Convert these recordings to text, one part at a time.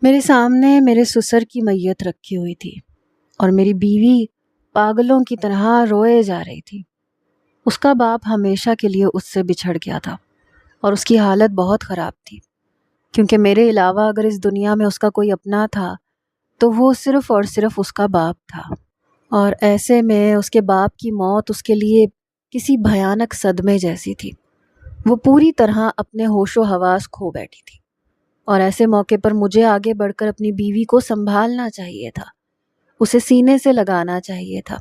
میرے سامنے میرے سسر کی میت رکھی ہوئی تھی اور میری بیوی پاگلوں کی طرح روئے جا رہی تھی۔ اس کا باپ ہمیشہ کے لیے اس سے بچھڑ گیا تھا اور اس کی حالت بہت خراب تھی، کیونکہ میرے علاوہ اگر اس دنیا میں اس کا کوئی اپنا تھا تو وہ صرف اور صرف اس کا باپ تھا، اور ایسے میں اس کے باپ کی موت اس کے لیے کسی بھیانک صدمے جیسی تھی۔ وہ پوری طرح اپنے ہوش و حواس کھو بیٹھی تھی، اور ایسے موقع پر مجھے آگے بڑھ کر اپنی بیوی کو سنبھالنا چاہیے تھا، اسے سینے سے لگانا چاہیے تھا۔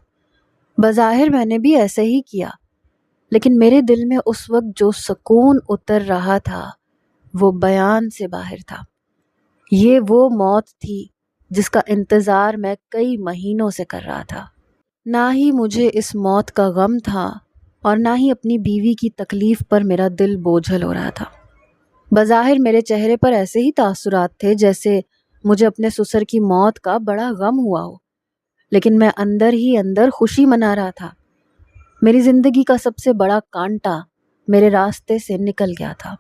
بظاہر میں نے بھی ایسے ہی کیا، لیکن میرے دل میں اس وقت جو سکون اتر رہا تھا وہ بیان سے باہر تھا۔ یہ وہ موت تھی جس کا انتظار میں کئی مہینوں سے کر رہا تھا۔ نہ ہی مجھے اس موت کا غم تھا اور نہ ہی اپنی بیوی کی تکلیف پر میرا دل بوجھل ہو رہا تھا۔ بظاہر میرے چہرے پر ایسے ہی تاثرات تھے جیسے مجھے اپنے سسر کی موت کا بڑا غم ہوا ہو، لیکن میں اندر ہی اندر خوشی منا رہا تھا۔ میری زندگی کا سب سے بڑا کانٹا میرے راستے سے نکل گیا تھا،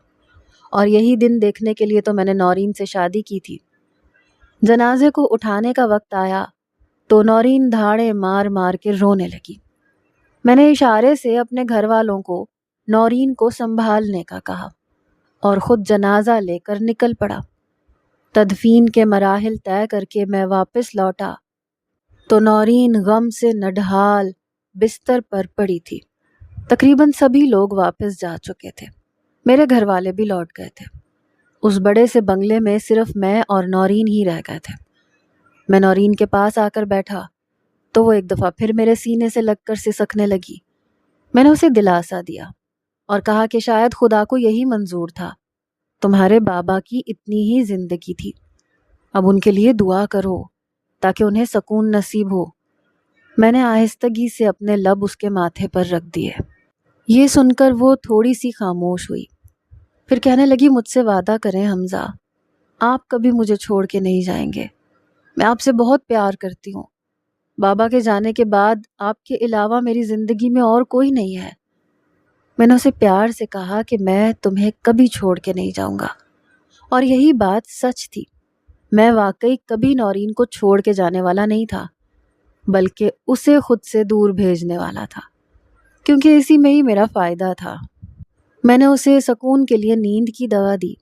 اور یہی دن دیکھنے کے لیے تو میں نے نورین سے شادی کی تھی۔ جنازے کو اٹھانے کا وقت آیا تو نورین دھاڑے مار مار کے رونے لگی۔ میں نے اشارے سے اپنے گھر والوں کو نورین کو سنبھالنے کا کہا اور خود جنازہ لے کر نکل پڑا۔ تدفین کے مراحل طے کر کے میں واپس لوٹا تو نورین غم سے نڈھال بستر پر پڑی تھی۔ تقریباً سبھی لوگ واپس جا چکے تھے، میرے گھر والے بھی لوٹ گئے تھے۔ اس بڑے سے بنگلے میں صرف میں اور نورین ہی رہ گئے تھے۔ میں نورین کے پاس آ کر بیٹھا تو وہ ایک دفعہ پھر میرے سینے سے لگ کر سسکنے لگی۔ میں نے اسے دلاسا دیا اور کہا کہ شاید خدا کو یہی منظور تھا، تمہارے بابا کی اتنی ہی زندگی تھی، اب ان کے لیے دعا کرو تاکہ انہیں سکون نصیب ہو۔ میں نے آہستگی سے اپنے لب اس کے ماتھے پر رکھ دیے۔ یہ سن کر وہ تھوڑی سی خاموش ہوئی، پھر کہنے لگی، مجھ سے وعدہ کریں حمزہ، آپ کبھی مجھے چھوڑ کے نہیں جائیں گے۔ میں آپ سے بہت پیار کرتی ہوں۔ بابا کے جانے کے بعد آپ کے علاوہ میری زندگی میں اور کوئی نہیں ہے۔ میں نے اسے پیار سے کہا کہ میں تمہیں کبھی چھوڑ کے نہیں جاؤں گا، اور یہی بات سچ تھی۔ میں واقعی کبھی نورین کو چھوڑ کے جانے والا نہیں تھا، بلکہ اسے خود سے دور بھیجنے والا تھا، کیونکہ اسی میں ہی میرا فائدہ تھا۔ میں نے اسے سکون کے لیے نیند کی دوا دی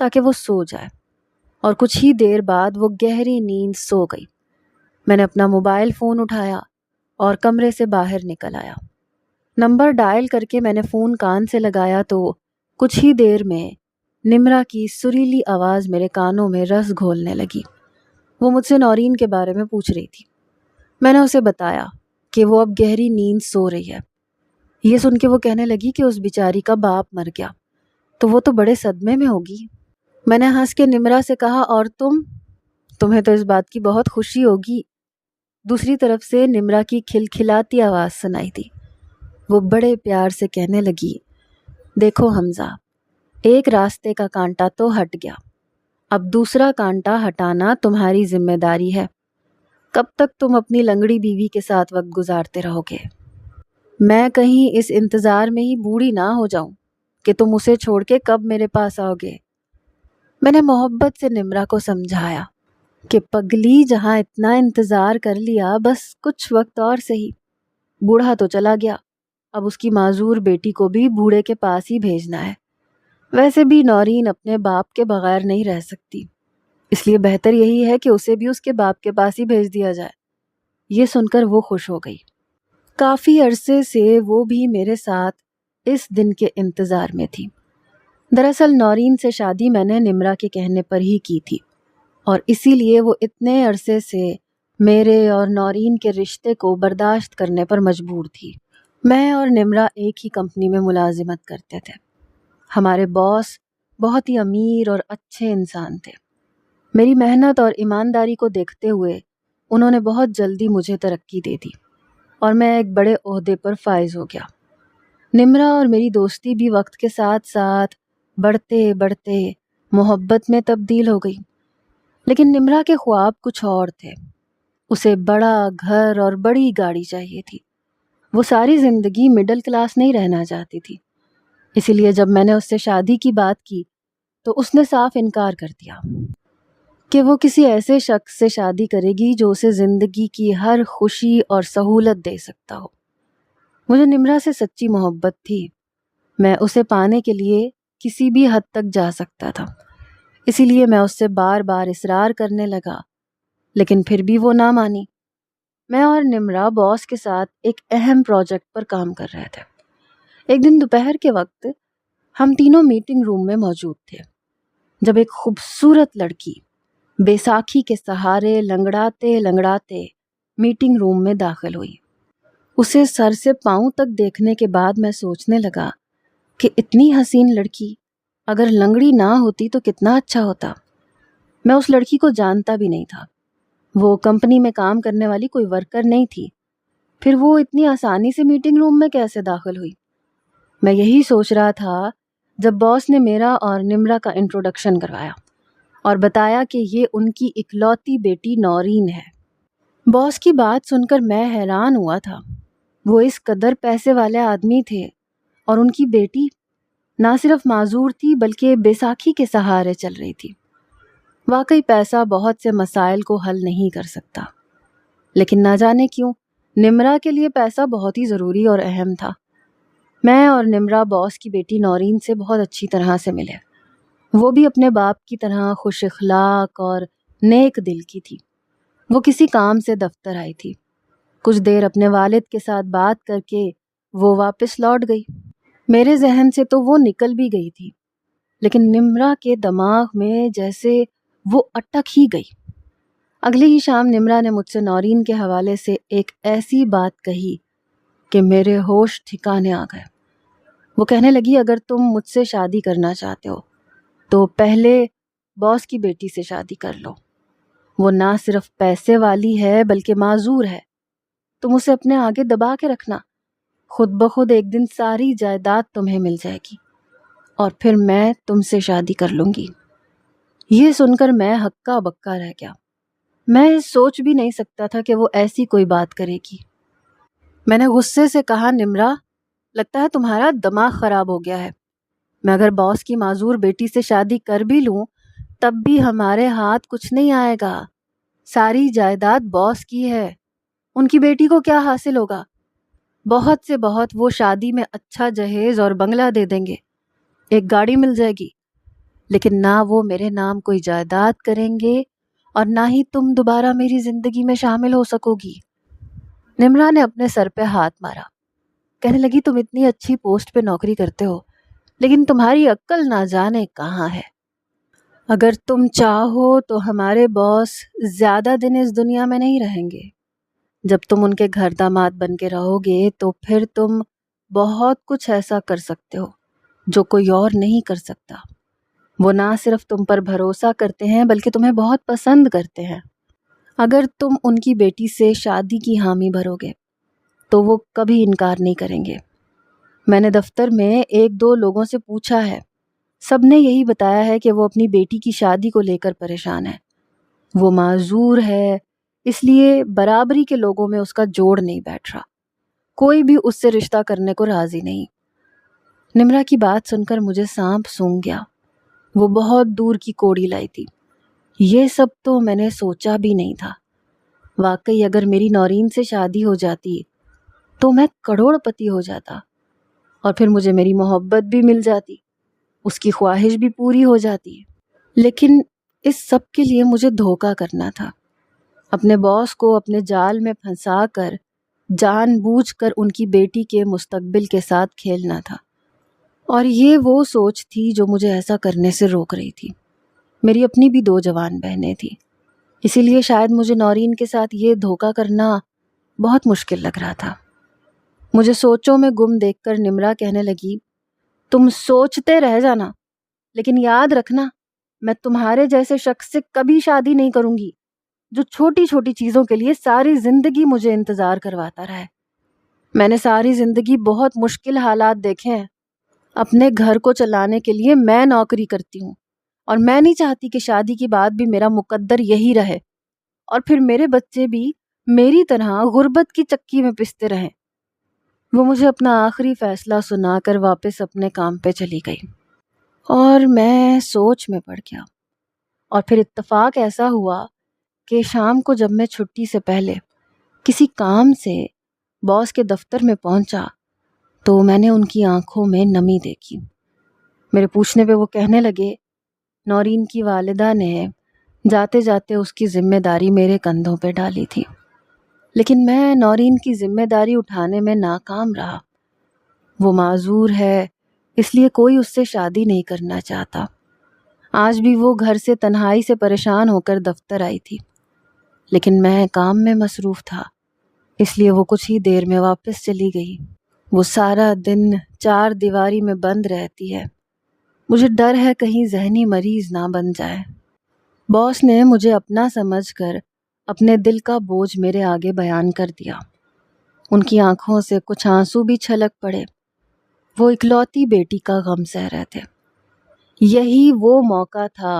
تاکہ وہ سو جائے، اور کچھ ہی دیر بعد وہ گہری نیند سو گئی۔ میں نے اپنا موبائل فون اٹھایا اور کمرے سے باہر نکل آیا۔ نمبر ڈائل کر کے میں نے فون کان سے لگایا تو کچھ ہی دیر میں نمرا کی سریلی آواز میرے کانوں میں رس گھولنے لگی۔ وہ مجھ سے نورین کے بارے میں پوچھ رہی تھی۔ میں نے اسے بتایا کہ وہ اب گہری نیند سو رہی ہے۔ یہ سن کے وہ کہنے لگی کہ اس بیچاری کا باپ مر گیا تو وہ تو بڑے صدمے میں ہوگی۔ میں نے ہنس کے نمرا سے کہا، اور تمہیں تو اس بات کی بہت خوشی ہوگی۔ دوسری طرف سے نمرا کی کھلکھلاتی آواز سنائی دی۔ وہ بڑے پیار سے کہنے لگی، دیکھو حمزہ، ایک راستے کا کانٹا تو ہٹ گیا، اب دوسرا کانٹا ہٹانا تمہاری ذمہ داری ہے۔ کب تک تم اپنی لنگڑی بیوی کے ساتھ وقت گزارتے رہو گے؟ میں کہیں اس انتظار میں ہی بوڑھی نہ ہو جاؤں کہ تم اسے چھوڑ کے کب میرے پاس آؤ گے۔ میں نے محبت سے نمرا کو سمجھایا کہ پگلی، جہاں اتنا انتظار کر لیا، بس کچھ وقت اور سہی۔ بوڑھا تو چلا گیا، اب اس کی معذور بیٹی کو بھی بوڑھے کے پاس ہی بھیجنا ہے۔ ویسے بھی نورین اپنے باپ کے بغیر نہیں رہ سکتی، اس لیے بہتر یہی ہے کہ اسے بھی اس کے باپ کے پاس ہی بھیج دیا جائے۔ یہ سن کر وہ خوش ہو گئی۔ کافی عرصے سے وہ بھی میرے ساتھ اس دن کے انتظار میں تھی۔ دراصل نورین سے شادی میں نے نمرا کے کہنے پر ہی کی تھی، اور اسی لیے وہ اتنے عرصے سے میرے اور نورین کے رشتے کو برداشت کرنے پر مجبور تھی۔ میں اور نمرا ایک ہی کمپنی میں ملازمت کرتے تھے۔ ہمارے باس بہت ہی امیر اور اچھے انسان تھے۔ میری محنت اور ایمانداری کو دیکھتے ہوئے انہوں نے بہت جلدی مجھے ترقی دے دی اور میں ایک بڑے عہدے پر فائز ہو گیا۔ نمرا اور میری دوستی بھی وقت کے ساتھ ساتھ بڑھتے بڑھتے محبت میں تبدیل ہو گئی، لیکن نمرا کے خواب کچھ اور تھے۔ اسے بڑا گھر اور بڑی گاڑی چاہیے تھی۔ وہ ساری زندگی مڈل کلاس نہیں رہنا چاہتی تھی، اسی لیے جب میں نے اس سے شادی کی بات کی تو اس نے صاف انکار کر دیا۔ کہ وہ کسی ایسے شخص سے شادی کرے گی جو اسے زندگی کی ہر خوشی اور سہولت دے سکتا ہو۔ مجھے نمرا سے سچی محبت تھی۔ میں اسے پانے کے لیے کسی بھی حد تک جا سکتا تھا، اسی لیے میں اس سے بار بار اصرار کرنے لگا، لیکن پھر بھی وہ نہ مانی۔ میں اور نمرا باس کے ساتھ ایک اہم پروجیکٹ پر کام کر رہے تھے۔ ایک دن دوپہر کے وقت ہم تینوں میٹنگ روم میں موجود تھے جب ایک خوبصورت لڑکی بیساکھی کے سہارے لنگڑاتے لنگڑاتے میٹنگ روم میں داخل ہوئی۔ اسے سر سے پاؤں تک دیکھنے کے بعد میں سوچنے لگا کہ اتنی حسین لڑکی اگر لنگڑی نہ ہوتی تو کتنا اچھا ہوتا۔ میں اس لڑکی کو جانتا بھی نہیں تھا، وہ کمپنی میں کام کرنے والی کوئی ورکر نہیں تھی، پھر وہ اتنی آسانی سے میٹنگ روم میں کیسے داخل ہوئی؟ میں یہی سوچ رہا تھا جب باس نے میرا اور نمرا کا انٹروڈکشن کروایا اور بتایا کہ یہ ان کی اکلوتی بیٹی نورین ہے۔ باس کی بات سن کر میں حیران ہوا تھا۔ وہ اس قدر پیسے والے آدمی تھے اور ان کی بیٹی نہ صرف معذور تھی بلکہ بیساکھی کے سہارے چل رہی تھی۔ واقعی پیسہ بہت سے مسائل کو حل نہیں کر سکتا، لیکن نہ جانے کیوں نمرا کے لیے پیسہ بہت ہی ضروری اور اہم تھا۔ میں اور نمرا باس کی بیٹی نورین سے بہت اچھی طرح سے ملے۔ وہ بھی اپنے باپ کی طرح خوش اخلاق اور نیک دل کی تھی۔ وہ کسی کام سے دفتر آئی تھی۔ کچھ دیر اپنے والد کے ساتھ بات کر کے وہ واپس لوٹ گئی۔ میرے ذہن سے تو وہ نکل بھی گئی تھی، لیکن نمرا کے دماغ میں جیسے وہ اٹک ہی گئی۔ اگلی ہی شام نمرا نے مجھ سے نورین کے حوالے سے ایک ایسی بات کہی کہ میرے ہوش ٹھکانے آ گئے۔ وہ کہنے لگی، اگر تم مجھ سے شادی کرنا چاہتے ہو تو پہلے باس کی بیٹی سے شادی کر لو۔ وہ نہ صرف پیسے والی ہے بلکہ معذور ہے۔ تم اسے اپنے آگے دبا کے رکھنا، خود بخود ایک دن ساری جائیداد تمہیں مل جائے گی اور پھر میں تم سے شادی کر لوں گی۔ یہ سن کر میں ہکا بکا رہ گیا۔ میں سوچ بھی نہیں سکتا تھا کہ وہ ایسی کوئی بات کرے گی۔ میں نے غصے سے کہا، نمرا، لگتا ہے تمہارا دماغ خراب ہو گیا ہے۔ میں اگر باس کی معذور بیٹی سے شادی کر بھی لوں تب بھی ہمارے ہاتھ کچھ نہیں آئے گا۔ ساری جائیداد باس کی ہے، ان کی بیٹی کو کیا حاصل ہوگا؟ بہت سے بہت وہ شادی میں اچھا جہیز اور بنگلہ دے دیں گے، ایک گاڑی مل جائے گی، لیکن نہ وہ میرے نام کوئی جائیداد کریں گے اور نہ ہی تم دوبارہ میری زندگی میں شامل ہو سکو گی۔ نمرا نے اپنے سر پہ ہاتھ مارا، کہنے لگی، تم اتنی اچھی پوسٹ پہ نوکری کرتے ہو لیکن تمہاری عقل نہ جانے کہاں ہے۔ اگر تم چاہو تو ہمارے باس زیادہ دن اس دنیا میں نہیں رہیں گے۔ جب تم ان کے گھر داماد بن کے رہو گے تو پھر تم بہت کچھ ایسا کر سکتے ہو جو کوئی اور نہیں کر سکتا۔ وہ نہ صرف تم پر بھروسہ کرتے ہیں بلکہ تمہیں بہت پسند کرتے ہیں۔ اگر تم ان کی بیٹی سے شادی کی حامی بھرو گے تو وہ کبھی انکار نہیں کریں گے۔ میں نے دفتر میں ایک دو لوگوں سے پوچھا ہے، سب نے یہی بتایا ہے کہ وہ اپنی بیٹی کی شادی کو لے کر پریشان ہے۔ وہ معذور ہے، اس لیے برابری کے لوگوں میں اس کا جوڑ نہیں بیٹھ رہا، کوئی بھی اس سے رشتہ کرنے کو راضی نہیں۔ نمرا کی بات سن کر مجھے سانپ سونگھ گیا۔ وہ بہت دور کی کوڑی لائی تھی۔ یہ سب تو میں نے سوچا بھی نہیں تھا۔ واقعی اگر میری نورین سے شادی ہو جاتی تو میں کروڑ پتی ہو جاتا اور پھر مجھے میری محبت بھی مل جاتی، اس کی خواہش بھی پوری ہو جاتی۔ لیکن اس سب کے لیے مجھے دھوکہ کرنا تھا، اپنے باس کو اپنے جال میں پھنسا کر جان بوجھ کر ان کی بیٹی کے مستقبل کے ساتھ کھیلنا تھا، اور یہ وہ سوچ تھی جو مجھے ایسا کرنے سے روک رہی تھی۔ میری اپنی بھی 2 جوان بہنیں تھیں، اسی لیے شاید مجھے نورین کے ساتھ یہ دھوکہ کرنا بہت مشکل لگ رہا تھا۔ مجھے سوچوں میں گم دیکھ کر نمرا کہنے لگی، تم سوچتے رہ جانا، لیکن یاد رکھنا میں تمہارے جیسے شخص سے کبھی شادی نہیں کروں گی جو چھوٹی چھوٹی چیزوں کے لیے ساری زندگی مجھے انتظار کرواتا رہے۔ میں نے ساری زندگی بہت مشکل حالات دیکھے ہیں۔ اپنے گھر کو چلانے کے لیے میں نوکری کرتی ہوں اور میں نہیں چاہتی کہ شادی کے بعد بھی میرا مقدر یہی رہے اور پھر میرے بچے بھی میری طرح غربت کی چکی میں پستے رہیں۔ وہ مجھے اپنا آخری فیصلہ سنا کر واپس اپنے کام پہ چلی گئی اور میں سوچ میں پڑ گیا۔ اور پھر اتفاق ایسا ہوا کہ شام کو جب میں چھٹی سے پہلے کسی کام سے باس کے دفتر میں پہنچا تو میں نے ان کی آنکھوں میں نمی دیکھی۔ میرے پوچھنے پہ وہ کہنے لگے نورین کی والدہ نے جاتے جاتے اس کی ذمہ داری میرے کندھوں پہ ڈالی تھی، لیکن میں نورین کی ذمہ داری اٹھانے میں ناکام رہا۔ وہ معذور ہے، اس لیے کوئی اس سے شادی نہیں کرنا چاہتا۔ آج بھی وہ گھر سے تنہائی سے پریشان ہو کر دفتر آئی تھی، لیکن میں کام میں مصروف تھا، اس لیے وہ کچھ ہی دیر میں واپس چلی گئی۔ وہ سارا دن 4 دیواری میں بند رہتی ہے، مجھے ڈر ہے کہیں ذہنی مریض نہ بن جائے۔ باس نے مجھے اپنا سمجھ کر اپنے دل کا بوجھ میرے آگے بیان کر دیا۔ ان کی آنکھوں سے کچھ آنسو بھی چھلک پڑے۔ وہ اکلوتی بیٹی کا غم سہ رہے تھے۔ یہی وہ موقع تھا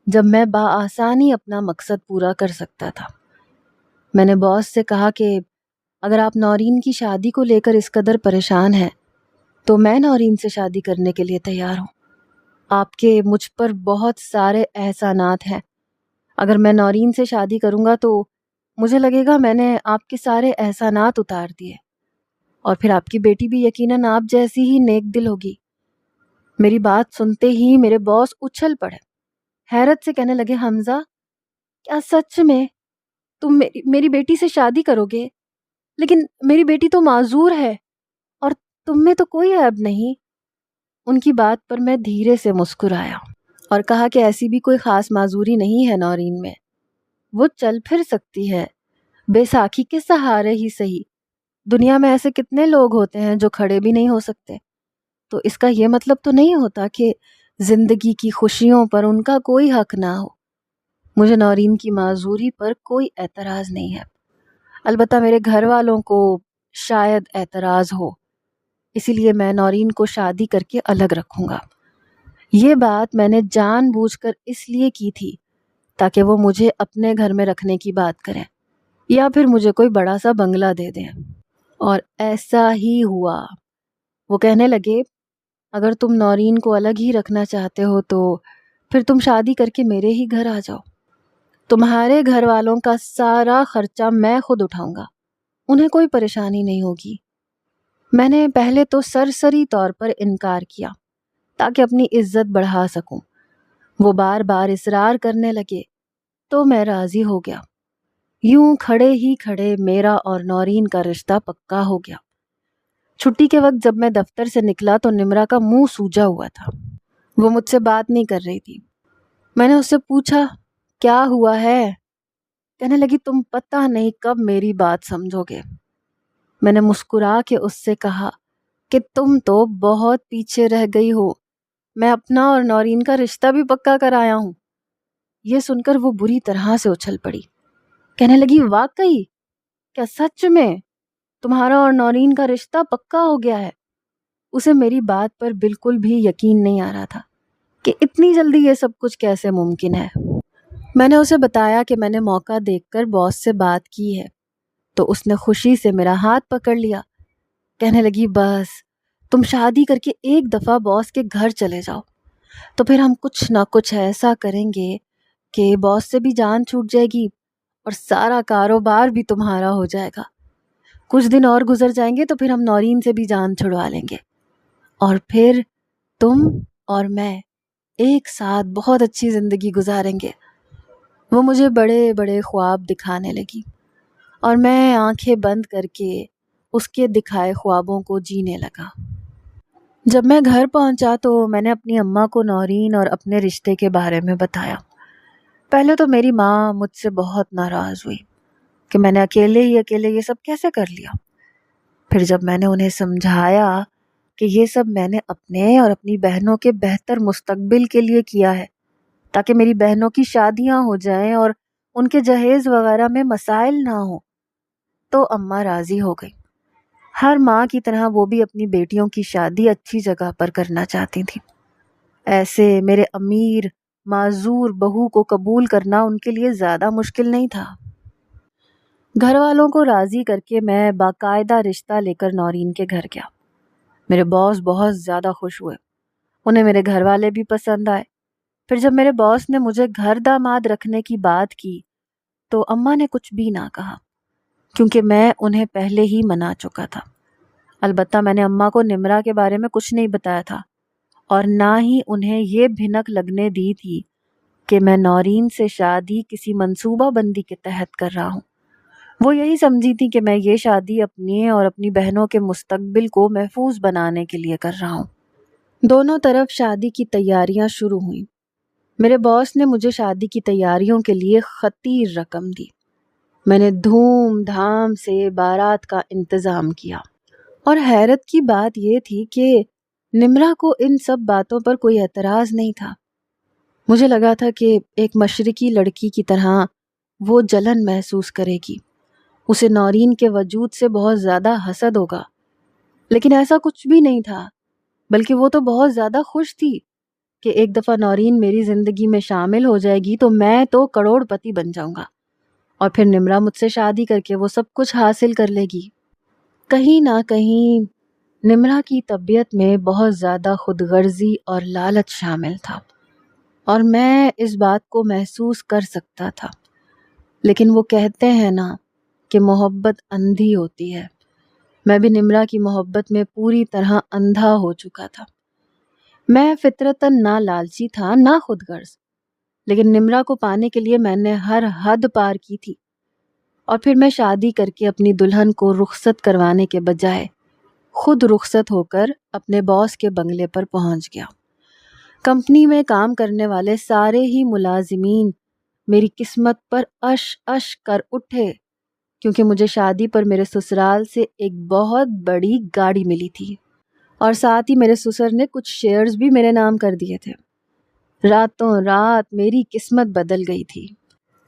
جب میں بآسانی اپنا مقصد پورا کر سکتا تھا۔ میں نے باس سے کہا کہ اگر آپ نورین کی شادی کو لے کر اس قدر پریشان ہیں تو میں نورین سے شادی کرنے کے لیے تیار ہوں۔ آپ کے مجھ پر بہت سارے احسانات ہیں، اگر میں نورین سے شادی کروں گا تو مجھے لگے گا میں نے آپ کے سارے احسانات اتار دیے، اور پھر آپ کی بیٹی بھی یقیناً آپ جیسی ہی نیک دل ہوگی۔ میری بات سنتے ہی میرے باس اچھل پڑے، حیرت سے کہنے لگے حمزہ کیا سچ میں تم میری بیٹی سے شادی کرو گے؟ لیکن میری بیٹی تو معذور ہے اور تم میں تو کوئی عیب نہیں۔ ان کی بات پر میں دھیرے سے مسکرایا اور کہا کہ ایسی بھی کوئی خاص معذوری نہیں ہے نورین میں، وہ چل پھر سکتی ہے، بے ساکھی کے سہارے ہی صحیح۔ دنیا میں ایسے کتنے لوگ ہوتے ہیں جو کھڑے بھی نہیں ہو سکتے، تو اس کا یہ مطلب تو نہیں ہوتا کہ زندگی کی خوشیوں پر ان کا کوئی حق نہ ہو۔ مجھے نورین کی معذوری پر کوئی اعتراض نہیں ہے، البتہ میرے گھر والوں کو شاید اعتراض ہو، اسی لیے میں نورین کو شادی کر کے الگ رکھوں گا۔ یہ بات میں نے جان بوجھ کر اس لیے کی تھی تاکہ وہ مجھے اپنے گھر میں رکھنے کی بات کریں یا پھر مجھے کوئی بڑا سا بنگلہ دے دیں، اور ایسا ہی ہوا۔ وہ کہنے لگے اگر تم نورین کو الگ ہی رکھنا چاہتے ہو تو پھر تم شادی کر کے میرے ہی گھر آ جاؤ، تمہارے گھر والوں کا سارا خرچہ میں خود اٹھاؤں گا، انہیں کوئی پریشانی نہیں ہوگی۔ میں نے پہلے تو سرسری طور پر انکار کیا تاکہ اپنی عزت بڑھا سکوں۔ وہ بار بار اصرار کرنے لگے تو میں راضی ہو گیا۔ یوں کھڑے ہی کھڑے میرا اور نورین کا رشتہ پکا ہو گیا۔ چھٹی کے وقت جب میں دفتر سے نکلا تو نمرا کا منہ سوجا ہوا تھا، وہ مجھ سے بات نہیں کر رہی تھی۔ میں نے اس سے پوچھا کیا ہوا ہے؟ کہنے لگی تم پتہ نہیں کب میری بات سمجھو گے۔ میں نے مسکرا کے اس سے کہا کہ تم تو بہت پیچھے رہ گئی ہو، میں اپنا اور نورین کا رشتہ بھی پکا کر آیا ہوں۔ یہ سن کر وہ بری طرح سے اچھل پڑی، کہنے لگی واقعی؟ کیا سچ میں تمہارا اور نورین کا رشتہ پکا ہو گیا ہے؟ اسے میری بات پر بالکل بھی یقین نہیں آ رہا تھا کہ اتنی جلدی یہ سب کچھ کیسے ممکن ہے۔ میں نے اسے بتایا کہ میں نے موقع دیکھ کر باس سے بات کی ہے، تو اس نے خوشی سے میرا ہاتھ پکڑ لیا، کہنے لگی بس تم شادی کر کے ایک دفعہ باس کے گھر چلے جاؤ تو پھر ہم کچھ نہ کچھ ایسا کریں گے کہ باس سے بھی جان چھوٹ جائے گی اور سارا کاروبار بھی تمہارا ہو جائے گا۔ کچھ دن اور گزر جائیں گے تو پھر ہم نورین سے بھی جان چھڑوا لیں گے، اور پھر تم اور میں ایک ساتھ بہت اچھی زندگی گزاریں گے۔ وہ مجھے بڑے بڑے خواب دکھانے لگی اور میں آنکھیں بند کر کے اس کے دکھائے خوابوں کو جینے لگا۔ جب میں گھر پہنچا تو میں نے اپنی اماں کو نورین اور اپنے رشتے کے بارے میں بتایا۔ پہلے تو میری ماں مجھ سے بہت ناراض ہوئی کہ میں نے اکیلے یہ سب کیسے کر لیا۔ پھر جب میں نے انہیں سمجھایا کہ یہ سب میں نے اپنے اور اپنی بہنوں کے بہتر مستقبل کے لیے کیا ہے تاکہ میری بہنوں کی شادیاں ہو جائیں اور ان کے جہیز وغیرہ میں مسائل نہ ہوں، تو اماں راضی ہو گئی۔ ہر ماں کی طرح وہ بھی اپنی بیٹیوں کی شادی اچھی جگہ پر کرنا چاہتی تھی۔ ایسے میرے امیر معذور بہو کو قبول کرنا ان کے لیے زیادہ مشکل نہیں تھا۔ گھر والوں کو راضی کر کے میں باقاعدہ رشتہ لے کر نورین کے گھر گیا۔ میرے باس بہت زیادہ خوش ہوئے، انہیں میرے گھر والے بھی پسند آئے۔ پھر جب میرے باس نے مجھے گھر داماد رکھنے کی بات کی تو اماں نے کچھ بھی نہ کہا، کیونکہ میں انہیں پہلے ہی منا چکا تھا۔ البتہ میں نے اماں کو نمرا کے بارے میں کچھ نہیں بتایا تھا، اور نہ ہی انہیں یہ بھنک لگنے دی تھی کہ میں نورین سے شادی کسی منصوبہ بندی کے تحت کر رہا ہوں۔ وہ یہی سمجھی تھی کہ میں یہ شادی اپنی اور اپنی بہنوں کے مستقبل کو محفوظ بنانے کے لیے کر رہا ہوں۔ دونوں طرف شادی کی تیاریاں شروع ہوئیں۔ میرے باس نے مجھے شادی کی تیاریوں کے لیے خطیر رقم دی۔ میں نے دھوم دھام سے بارات کا انتظام کیا، اور حیرت کی بات یہ تھی کہ نمرا کو ان سب باتوں پر کوئی اعتراض نہیں تھا۔ مجھے لگا تھا کہ ایک مشرقی لڑکی کی طرح وہ جلن محسوس کرے گی، اسے نورین کے وجود سے بہت زیادہ حسد ہوگا، لیکن ایسا کچھ بھی نہیں تھا، بلکہ وہ تو بہت زیادہ خوش تھی کہ ایک دفعہ نورین میری زندگی میں شامل ہو جائے گی تو میں تو کروڑ پتی بن جاؤں گا، اور پھر نمرا مجھ سے شادی کر کے وہ سب کچھ حاصل کر لے گی۔ کہیں نہ کہیں نمرا کی طبیعت میں بہت زیادہ خود غرضی اور لالچ شامل تھا، اور میں اس بات کو محسوس کر سکتا تھا۔ لیکن وہ کہتے ہیں نا کہ محبت اندھی ہوتی ہے، میں بھی نمرا کی محبت میں پوری طرح اندھا ہو چکا تھا۔ میں فطرتاً نہ لالچی تھا نہ خود غرض، لیکن نمرا کو پانے کے لیے میں نے ہر حد پار کی تھی، اور پھر میں شادی کر کے اپنی دلہن کو رخصت کروانے کے بجائے خود رخصت ہو کر اپنے باس کے بنگلے پر پہنچ گیا۔ کمپنی میں کام کرنے والے سارے ہی ملازمین میری قسمت پر اش اش کر اٹھے، کیونکہ مجھے شادی پر میرے سسرال سے ایک بہت بڑی گاڑی ملی تھی، اور ساتھ ہی میرے سسر نے کچھ شیئرز بھی میرے نام کر دیے تھے۔ راتوں رات میری قسمت بدل گئی تھی،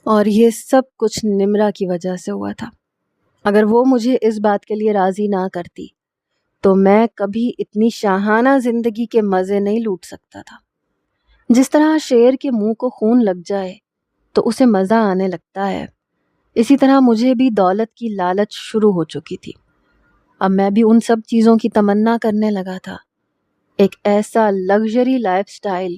اور یہ سب کچھ نمرا کی وجہ سے ہوا تھا۔ اگر وہ مجھے اس بات کے لیے راضی نہ کرتی تو میں کبھی اتنی شاہانہ زندگی کے مزے نہیں لوٹ سکتا تھا۔ جس طرح شیر کے منہ کو خون لگ جائے تو اسے مزہ آنے لگتا ہے، اسی طرح مجھے بھی دولت کی لالچ شروع ہو چکی تھی۔ اب میں بھی ان سب چیزوں کی تمنا کرنے لگا تھا، ایک ایسا لگژری لائف سٹائل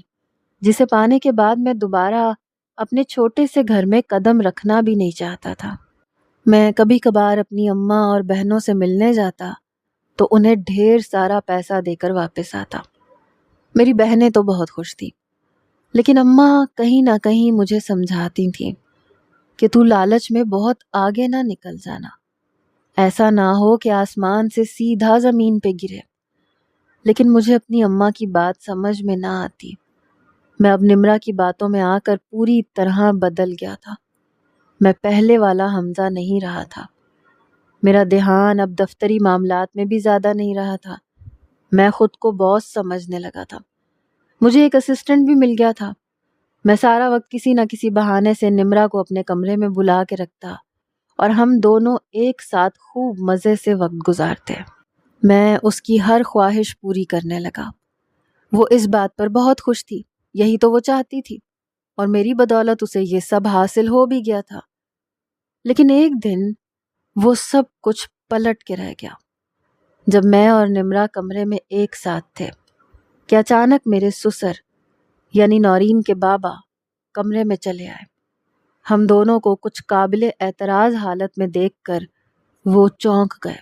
جسے پانے کے بعد میں دوبارہ اپنے چھوٹے سے گھر میں قدم رکھنا بھی نہیں چاہتا تھا۔ میں کبھی کبھار اپنی اماں اور بہنوں سے ملنے جاتا تو انہیں ڈھیر سارا پیسہ دے کر واپس آتا۔ میری بہنیں تو بہت خوش تھیں، لیکن اماں کہیں نہ کہیں مجھے سمجھاتی تھیں کہ تو لالچ میں بہت آگے نہ نکل جانا، ایسا نہ ہو کہ آسمان سے سیدھا زمین پہ گرے۔ لیکن مجھے اپنی اماں کی بات سمجھ میں نہ آتی۔ میں اب نمرا کی باتوں میں آ کر پوری طرح بدل گیا تھا۔ میں پہلے والا حمزہ نہیں رہا تھا۔ میرا دھیان اب دفتری معاملات میں بھی زیادہ نہیں رہا تھا۔ میں خود کو باس سمجھنے لگا تھا۔ مجھے ایک اسسٹنٹ بھی مل گیا تھا۔ میں سارا وقت کسی نہ کسی بہانے سے نمرا کو اپنے کمرے میں بلا کے رکھتا، اور ہم دونوں ایک ساتھ خوب مزے سے وقت گزارتے۔ میں اس کی ہر خواہش پوری کرنے لگا۔ وہ اس بات پر بہت خوش تھی، یہی تو وہ چاہتی تھی، اور میری بدولت اسے یہ سب حاصل ہو بھی گیا تھا۔ لیکن ایک دن وہ سب کچھ پلٹ کے رہ گیا۔ جب میں اور نمرا کمرے میں ایک ساتھ تھے کہ اچانک میرے سسر یعنی نورین کے بابا کمرے میں چلے آئے۔ ہم دونوں کو کچھ قابل اعتراض حالت میں دیکھ کر وہ چونک گئے۔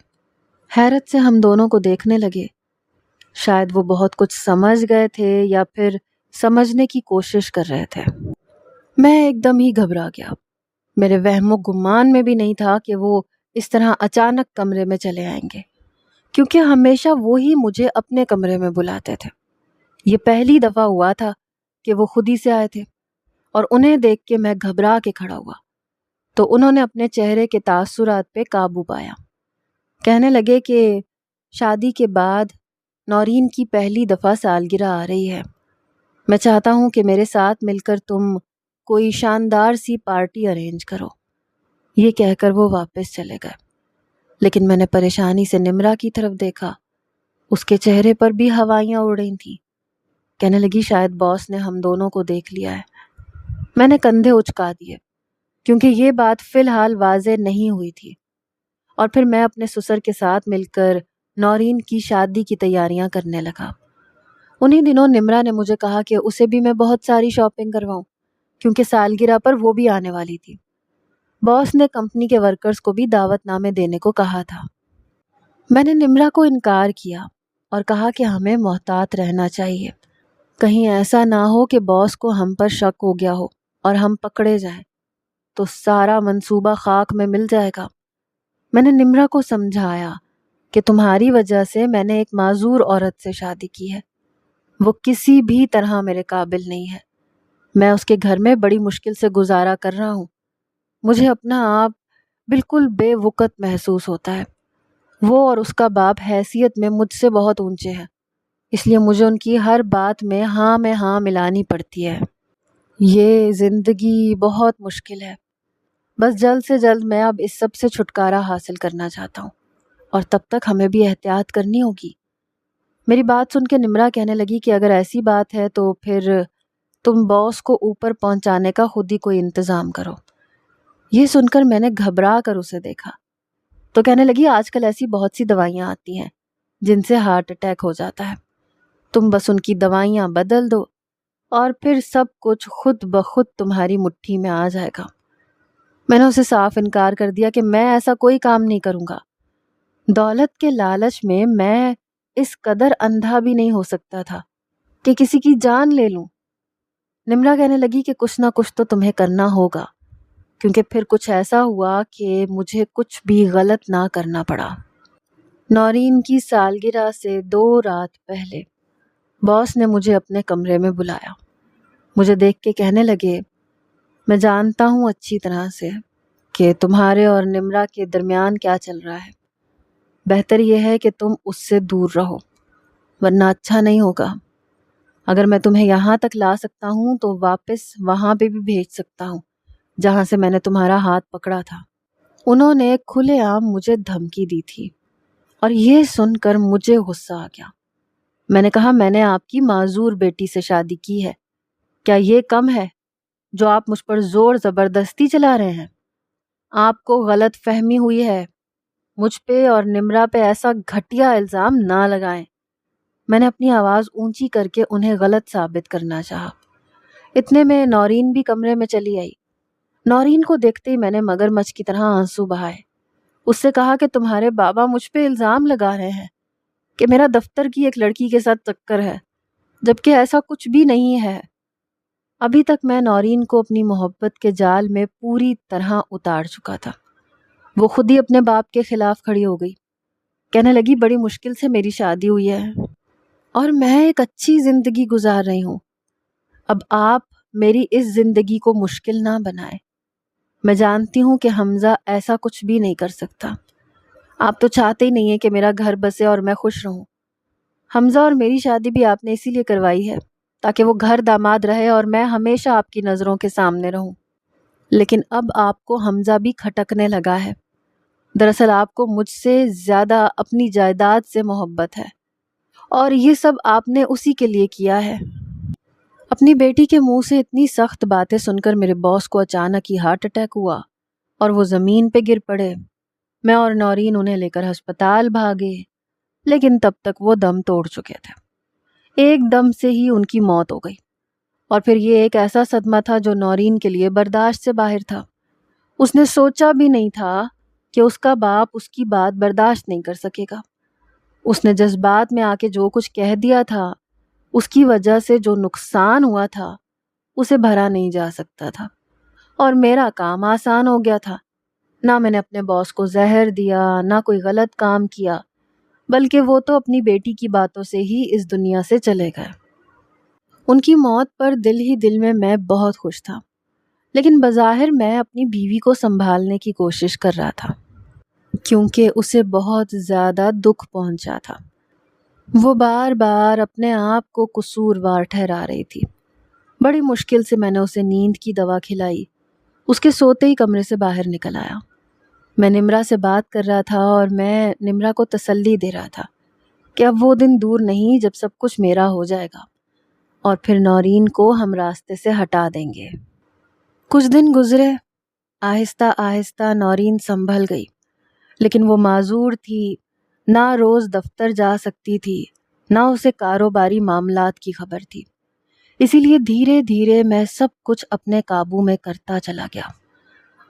حیرت سے ہم دونوں کو دیکھنے لگے۔ شاید وہ بہت کچھ سمجھ گئے تھے یا پھر سمجھنے کی کوشش کر رہے تھے۔ میں ایک دم ہی گھبرا گیا۔ میرے وہم و گمان میں بھی نہیں تھا کہ وہ اس طرح اچانک کمرے میں چلے آئیں گے، کیونکہ ہمیشہ وہی مجھے اپنے کمرے میں بلاتے تھے۔ یہ پہلی دفعہ ہوا تھا کہ وہ خود ہی سے آئے تھے، اور انہیں دیکھ کے میں گھبرا کے کھڑا ہوا تو انہوں نے اپنے چہرے کے تاثرات پہ قابو پایا۔ کہنے لگے کہ شادی کے بعد نورین کی پہلی دفعہ سالگرہ آ رہی ہے، میں چاہتا ہوں کہ میرے ساتھ مل کر تم کوئی شاندار سی پارٹی ارینج کرو۔ یہ کہہ کر وہ واپس چلے گئے، لیکن میں نے پریشانی سے نمرا کی طرف دیکھا۔ اس کے چہرے پر بھی ہوائیاں اڑ رہی تھیں۔ کہنے لگی شاید باس نے ہم دونوں کو دیکھ لیا ہے۔ میں نے کندھے اچکا دیے، کیونکہ یہ بات فی الحال واضح نہیں ہوئی تھی، اور پھر میں اپنے سسر کے ساتھ مل کر نورین کی شادی کی تیاریاں کرنے لگا۔ انہی دنوں نمرا نے مجھے کہا کہ اسے بھی میں بہت ساری شاپنگ کرواؤں کیونکہ سالگرہ پر وہ بھی آنے والی تھی۔ باس نے کمپنی کے ورکرز کو بھی دعوت نامے دینے کو کہا تھا۔ میں نے نمرا کو انکار کیا اور کہا کہ ہمیں محتاط رہنا چاہیے، کہیں ایسا نہ ہو کہ باس کو ہم پر شک ہو گیا ہو اور ہم پکڑے جائیں تو سارا منصوبہ خاک میں مل جائے گا۔ میں نے نمرا کو سمجھایا کہ تمہاری وجہ سے میں نے ایک معذور عورت سے شادی کی ہے، وہ کسی بھی طرح میرے قابل نہیں ہے، میں اس کے گھر میں بڑی مشکل سے گزارا کر رہا ہوں، مجھے اپنا آپ بالکل بے وقت محسوس ہوتا ہے۔ وہ اور اس کا باپ حیثیت میں مجھ سے بہت اونچے ہیں، اس لیے مجھے ان کی ہر بات میں ہاں ملانی پڑتی ہے۔ یہ زندگی بہت مشکل ہے، بس جلد سے جلد میں اب اس سب سے چھٹکارا حاصل کرنا چاہتا ہوں، اور تب تک ہمیں بھی احتیاط کرنی ہوگی۔ میری بات سن کے نمرا کہنے لگی کہ اگر ایسی بات ہے تو پھر تم باس کو اوپر پہنچانے کا خود ہی کوئی انتظام کرو۔ یہ سن کر میں نے گھبرا کر اسے دیکھا تو کہنے لگی آج کل ایسی بہت سی دوائیاں آتی ہیں جن سے ہارٹ اٹیک ہو جاتا ہے، تم بس ان کی دوائیاں بدل دو اور پھر سب کچھ خود بخود تمہاری مٹھی میں آ جائے گا۔ میں نے اسے صاف انکار کر دیا کہ میں ایسا کوئی کام نہیں کروں گا، دولت کے لالچ میں اس قدر اندھا بھی نہیں ہو سکتا تھا کہ کسی کی جان لے لوں۔ نمرا کہنے لگی کہ کچھ نہ کچھ تو تمہیں کرنا ہوگا، کیونکہ پھر کچھ ایسا ہوا کہ مجھے کچھ بھی غلط نہ کرنا پڑا۔ نورین کی سالگرہ سے 2 رات پہلے باس نے مجھے اپنے کمرے میں بلایا، مجھے دیکھ کے کہنے لگے میں جانتا ہوں اچھی طرح سے کہ تمہارے اور نمرا کے درمیان کیا چل رہا ہے، بہتر یہ ہے کہ تم اس سے دور رہو ورنہ اچھا نہیں ہوگا۔ اگر میں تمہیں یہاں تک لا سکتا ہوں تو واپس وہاں پہ بھی بھیج سکتا ہوں جہاں سے میں نے تمہارا ہاتھ پکڑا تھا۔ انہوں نے کھلے عام مجھے دھمکی دی تھی اور یہ سن کر مجھے غصہ آ گیا۔ میں نے کہا میں نے آپ کی معذور بیٹی سے شادی کی ہے، کیا یہ کم ہے جو آپ مجھ پر زور زبردستی چلا رہے ہیں؟ آپ کو غلط فہمی ہوئی ہے، مجھ پہ اور نمرا پہ ایسا گھٹیا الزام نہ لگائیں۔ میں نے اپنی آواز اونچی کر کے انہیں غلط ثابت کرنا چاہا۔ اتنے میں نورین بھی کمرے میں چلی آئی۔ نورین کو دیکھتے ہی میں نے مگرمچھ کی طرح آنسو بہائے۔ اس سے کہا کہ تمہارے بابا مجھ پہ الزام لگا رہے ہیں کہ میرا دفتر کی ایک لڑکی کے ساتھ چکر ہے، جبکہ ایسا کچھ بھی نہیں ہے۔ ابھی تک میں نورین کو اپنی محبت کے جال میں پوری طرح اتار چکا تھا۔ وہ خود ہی اپنے باپ کے خلاف کھڑی ہو گئی، کہنے لگی بڑی مشکل سے میری شادی ہوئی ہے اور میں ایک اچھی زندگی گزار رہی ہوں، اب آپ میری اس زندگی کو مشکل نہ بنائیں۔ میں جانتی ہوں کہ حمزہ ایسا کچھ بھی نہیں کر سکتا، آپ تو چاہتے ہی نہیں ہیں کہ میرا گھر بسے اور میں خوش رہوں۔ حمزہ اور میری شادی بھی آپ نے اسی لیے کروائی ہے تاکہ وہ گھر داماد رہے اور میں ہمیشہ آپ کی نظروں کے سامنے رہوں، لیکن اب آپ کو حمزہ بھی کھٹکنے لگا ہے۔ دراصل آپ کو مجھ سے زیادہ اپنی جائیداد سے محبت ہے اور یہ سب آپ نے اسی کے لیے کیا ہے۔ اپنی بیٹی کے منہ سے اتنی سخت باتیں سن کر میرے باس کو اچانک ہی ہارٹ اٹیک ہوا اور وہ زمین پہ گر پڑے۔ میں اور نورین انہیں لے کر ہسپتال بھاگے، لیکن تب تک وہ دم توڑ چکے تھے۔ ایک دم سے ہی ان کی موت ہو گئی، اور پھر یہ ایک ایسا صدمہ تھا جو نورین کے لیے برداشت سے باہر تھا۔ اس نے سوچا بھی نہیں تھا کہ اس کا باپ اس کی بات برداشت نہیں کر سکے گا۔ اس نے جذبات میں آ کے جو کچھ کہہ دیا تھا، اس کی وجہ سے جو نقصان ہوا تھا اسے بھرا نہیں جا سکتا تھا، اور میرا کام آسان ہو گیا تھا۔ نہ میں نے اپنے باس کو زہر دیا، نہ کوئی غلط کام کیا، بلکہ وہ تو اپنی بیٹی کی باتوں سے ہی اس دنیا سے چلے گئے۔ ان کی موت پر دل ہی دل میں بہت خوش تھا، لیکن بظاہر میں اپنی بیوی کو سنبھالنے کی کوشش کر رہا تھا کیونکہ اسے بہت زیادہ دکھ پہنچا تھا۔ وہ بار بار اپنے آپ کو قصوروار ٹھہرا رہی تھی۔ بڑی مشکل سے میں نے اسے نیند کی دوا کھلائی، اس کے سوتے ہی کمرے سے باہر نکل آیا۔ میں نمرا سے بات کر رہا تھا اور میں نمرا کو تسلی دے رہا تھا کہ اب وہ دن دور نہیں جب سب کچھ میرا ہو جائے گا اور پھر نورین کو ہم راستے سے ہٹا دیں گے۔ کچھ دن گزرے، آہستہ آہستہ نورین سنبھل گئی، لیکن وہ معذور تھی، نہ روز دفتر جا سکتی تھی، نہ اسے کاروباری معاملات کی خبر تھی۔ اسی لیے دھیرے دھیرے میں سب کچھ اپنے قابو میں کرتا چلا گیا۔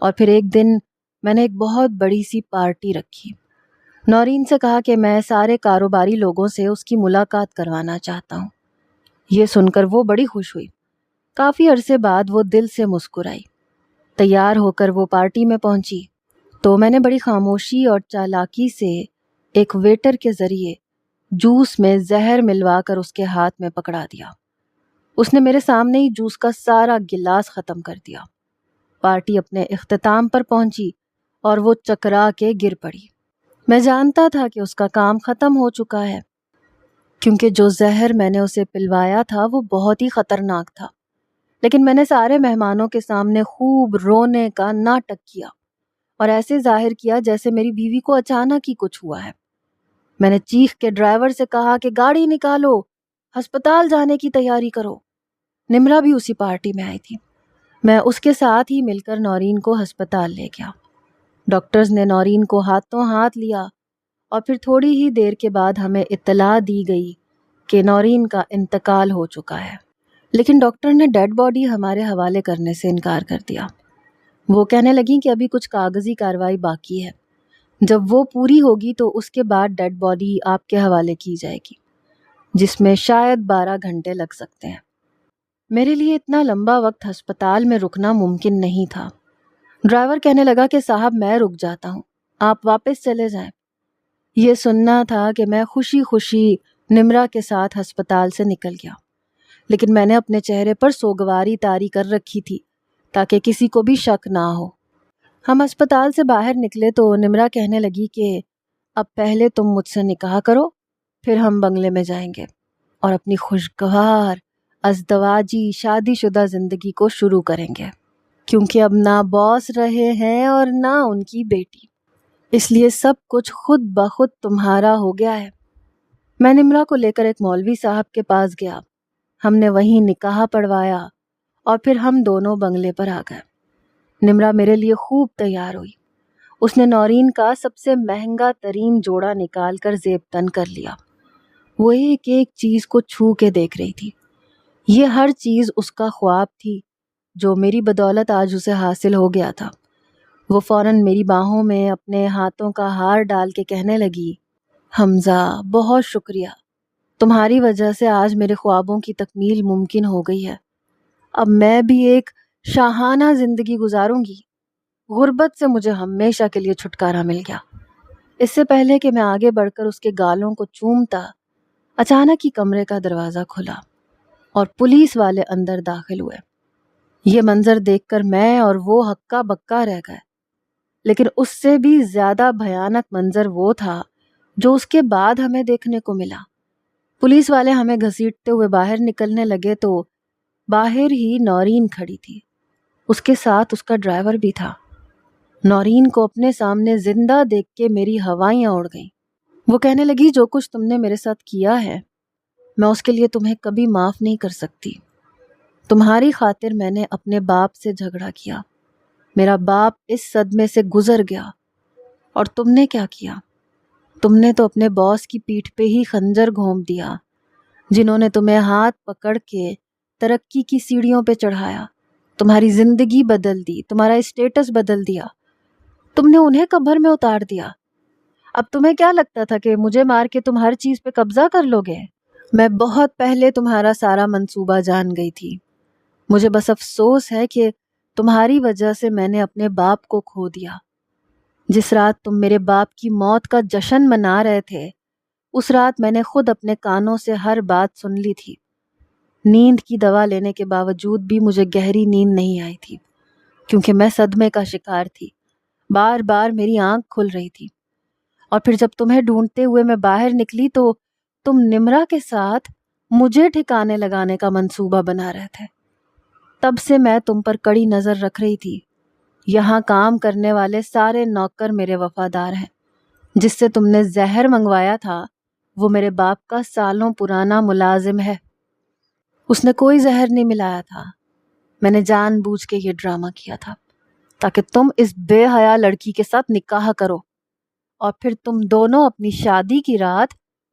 اور پھر ایک دن میں نے ایک بہت بڑی سی پارٹی رکھی۔ نورین سے کہا کہ میں سارے کاروباری لوگوں سے اس کی ملاقات کروانا چاہتا ہوں۔ یہ سن کر وہ بڑی خوش ہوئی۔ کافی عرصے بعد وہ دل سے مسکرائی۔ تیار ہو کر وہ پارٹی میں پہنچی تو میں نے بڑی خاموشی اور چالاکی سے ایک ویٹر کے ذریعے جوس میں زہر ملوا کر اس کے ہاتھ میں پکڑا دیا۔ اس نے میرے سامنے ہی جوس کا سارا گلاس ختم کر دیا۔ پارٹی اپنے اختتام پر پہنچی اور وہ چکرا کے گر پڑی۔ میں جانتا تھا کہ اس کا کام ختم ہو چکا ہے، کیونکہ جو زہر میں نے اسے پلوایا تھا وہ بہت ہی خطرناک تھا۔ لیکن میں نے سارے مہمانوں کے سامنے خوب رونے کا ناٹک کیا اور ایسے ظاہر کیا جیسے میری بیوی کو اچانک ہی کچھ ہوا ہے۔ میں نے چیخ کے ڈرائیور سے کہا کہ گاڑی نکالو، ہسپتال جانے کی تیاری کرو۔ نمرا بھی اسی پارٹی میں آئی تھی۔ میں اس کے ساتھ ہی مل کر نورین کو ہسپتال لے گیا۔ ڈاکٹرز نے نورین کو ہاتھوں ہاتھ لیا اور پھر تھوڑی ہی دیر کے بعد ہمیں اطلاع دی گئی کہ نورین کا انتقال ہو چکا ہے۔ لیکن ڈاکٹر نے ڈیڈ باڈی ہمارے حوالے کرنے سے انکار کر دیا۔ وہ کہنے لگیں کہ ابھی کچھ کاغذی کارروائی باقی ہے، جب وہ پوری ہوگی تو اس کے بعد ڈیڈ باڈی آپ کے حوالے کی جائے گی، جس میں شاید 12 گھنٹے لگ سکتے ہیں۔ میرے لیے اتنا لمبا وقت ہسپتال میں رکنا ممکن نہیں تھا۔ ڈرائیور کہنے لگا کہ صاحب میں رک جاتا ہوں، آپ واپس چلے جائیں۔ یہ سننا تھا کہ میں خوشی خوشی نمرا کے ساتھ ہسپتال سے نکل گیا، لیکن میں نے اپنے چہرے پر سوگواری طاری کر رکھی تھی تاکہ کسی کو بھی شک نہ ہو۔ ہم ہسپتال سے باہر نکلے تو نمرا کہنے لگی کہ اب پہلے تم مجھ سے نکاح کرو، پھر ہم بنگلے میں جائیں گے اور اپنی خوشگوار ازدواجی شادی شدہ زندگی کو شروع کریں گے، کیونکہ اب نہ باس رہے ہیں اور نہ ان کی بیٹی، اس لیے سب کچھ خود بخود تمہارا ہو گیا ہے۔ میں نمرا کو لے کر ایک مولوی صاحب کے پاس گیا۔ ہم نے وہیں نکاح پڑھوایا اور پھر ہم دونوں بنگلے پر آ گئے۔ نمرا میرے لیے خوب تیار ہوئی۔ اس نے نورین کا سب سے مہنگا ترین جوڑا نکال کر زیب تن کر لیا۔ وہ ایک ایک چیز کو چھو کے دیکھ رہی تھی۔ یہ ہر چیز اس کا خواب تھی جو میری بدولت آج اسے حاصل ہو گیا تھا۔ وہ فوراً میری باہوں میں اپنے ہاتھوں کا ہار ڈال کے کہنے لگی، حمزہ بہت شکریہ، تمہاری وجہ سے آج میرے خوابوں کی تکمیل ممکن ہو گئی ہے۔ اب میں بھی ایک شاہانہ زندگی گزاروں گی۔ غربت سے مجھے ہمیشہ کے لیے چھٹکارا مل گیا۔ اس سے پہلے کہ میں آگے بڑھ کر اس کے گالوں کو چومتا، اچانک ہی کمرے کا دروازہ کھلا اور پولیس والے اندر داخل ہوئے۔ یہ منظر دیکھ کر میں اور وہ ہکا بکا رہ گئے، لیکن اس سے بھی زیادہ بھیانک منظر وہ تھا جو اس کے بعد ہمیں دیکھنے کو ملا۔ پولیس والے ہمیں گھسیٹتے ہوئے باہر نکلنے لگے تو باہر ہی نورین کھڑی تھی، اس کے ساتھ اس کا ڈرائیور بھی تھا۔ نورین کو اپنے سامنے زندہ دیکھ کے میری ہوائیاں اڑ گئیں۔ وہ کہنے لگی، جو کچھ تم نے میرے ساتھ کیا ہے میں اس کے لیے تمہیں کبھی معاف نہیں کر سکتی۔ تمہاری خاطر میں نے اپنے باپ سے جھگڑا کیا، میرا باپ اس صدمے سے گزر گیا، اور تم نے کیا کیا؟ تم نے تو اپنے باس کی پیٹھ پہ ہی خنجر گھونپ دیا۔ جنہوں نے تمہیں ہاتھ پکڑ کے ترقی کی سیڑھیوں پہ چڑھایا، تمہاری زندگی بدل دی، تمہارا اسٹیٹس بدل دیا، تم نے انہیں قبر میں اتار دیا۔ اب تمہیں کیا لگتا تھا کہ مجھے مار کے تم ہر چیز پہ قبضہ کر لو گے؟ میں بہت پہلے تمہارا سارا منصوبہ جان گئی تھی۔ مجھے بس افسوس ہے کہ تمہاری وجہ سے میں نے اپنے باپ کو کھو دیا۔ جس رات تم میرے باپ کی موت کا جشن منا رہے تھے، اس رات میں نے خود اپنے کانوں سے ہر بات سن لی تھی۔ نیند کی دوا لینے کے باوجود بھی مجھے گہری نیند نہیں آئی تھی، کیونکہ میں صدمے کا شکار تھی۔ بار بار میری آنکھ کھل رہی تھی، اور پھر جب تمہیں ڈھونڈتے ہوئے میں باہر نکلی تو تم نمرا کے ساتھ مجھے ٹھکانے لگانے کا منصوبہ بنا رہے تھے۔ تب سے میں تم پر کڑی نظر رکھ رہی تھی۔ یہاں کام کرنے والے سارے نوکر میرے وفادار ہیں۔ جس سے تم نے زہر منگوایا تھا وہ میرے باپ کا سالوں پرانا ملازم ہے۔ اس نے کوئی زہر نہیں ملایا تھا۔ میں نے جان بوجھ کے یہ ڈرامہ کیا تھا تاکہ تم اس بے حیا لڑکی کے ساتھ نکاح کرو، اور پھر تم دونوں اپنی شادی کی رات